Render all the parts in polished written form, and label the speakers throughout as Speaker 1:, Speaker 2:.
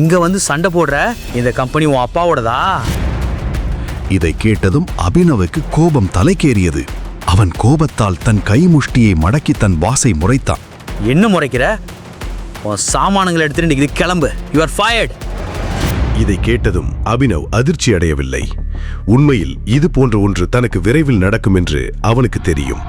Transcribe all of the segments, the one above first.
Speaker 1: இங்க வந்து சண்டை போடுற? இந்த கம்பெனி உன் அப்பாவோடதா?
Speaker 2: இதை கேட்டதும் அபினவுக்கு கோபம் தலைக்கேறியது. அவன் கோபத்தால் தன் கைமுஷ்டியை மடக்கி தன் பாஸை முறைத்தான்.
Speaker 1: என்ன முறைக்கிற? உன் சாமானங்களை எடுத்துட்டு இது கிளம்பு. You are fired.
Speaker 3: இதை கேட்டதும் அபினவ் அதிர்ச்சி அடையவில்லை. உண்மையில் இது போன்ற ஒன்று தனக்கு விரைவில் நடக்கும் என்று அவனுக்கு தெரியும்.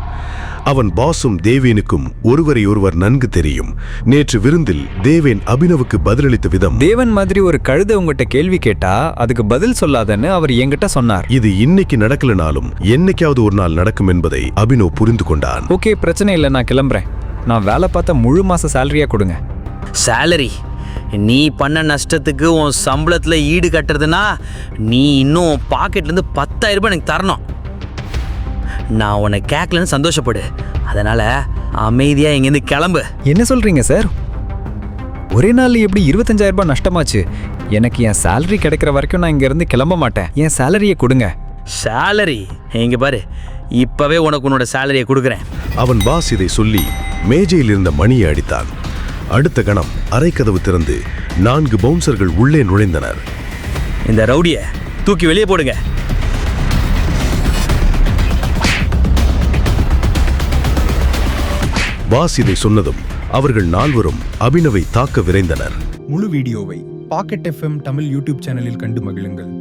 Speaker 3: அவன் பாஸும் தேவேனுக்கும் ஒருவரை ஒருவர் நன்கு தெரியும். நேற்று விருந்தில் தேவேன் அபினவுக்கு பதிலளித்த விதம்,
Speaker 4: தேவன் மாதிரி ஒரு கழுதை உங்ககிட்ட கேள்வி கேட்டா அதுக்கு பதில் சொல்லாதன்னு அவர் என்கிட்ட சொன்னார்.
Speaker 3: இது இன்னைக்கு நடக்கலனாலும் என்னைக்காவது ஒரு நாள் நடக்கும் என்பதை அபினவ் புரிந்து கொண்டான்.
Speaker 4: ஓகே, பிரச்சனை இல்லை, நான் கிளம்புறேன். நான் வேலை பார்த்த முழு மாச சேலரியா கொடுங்க.
Speaker 1: சேலரி? நீ பண்ண நஷ்டத்துக்கு உன் சம்பளத்துல ஈடு கட்டுறதுனா நீ இன்னும் பாக்கெட்லேருந்து 10,000 ரூபாய் எனக்கு தரணும். நான் உன்னை கேட்கலன்னு சந்தோஷப்படு. அதனால அமைதியா இங்கேருந்து கிளம்பு.
Speaker 4: என்ன சொல்றீங்க சார்? ஒரே நாள் எப்படி 25,000 ரூபாய் நஷ்டமாச்சு? எனக்கு என் சேலரி கிடைக்கிற வரைக்கும் நான் இங்கேருந்து கிளம்ப மாட்டேன். என் சேலரியை கொடுங்க.
Speaker 1: சேலரி? இங்க பாரு, இப்பவே உனக்கு உன்னோட சேலரியை கொடுக்குறேன்.
Speaker 3: அவன் பாஸ் இதை சொல்லி மேஜையில் இருந்த மணியை அடித்தான். அடுத்த கணம் அறைக்கதவு திறந்து 4 பவுன்சர்கள் உள்ளே நுழைந்தனர்.
Speaker 1: இந்த ரவுடிய தூக்கி வெளியே போடுங்க.
Speaker 3: பாஸ் இதை சொன்னதும் அவர்கள் 4வரும் அபினவை தாக்க விரைந்தனர்.
Speaker 5: முழு வீடியோவை பாக்கெட் FM தமிழ் யூடியூப் சேனலில் கண்டு மகிழுங்கள்.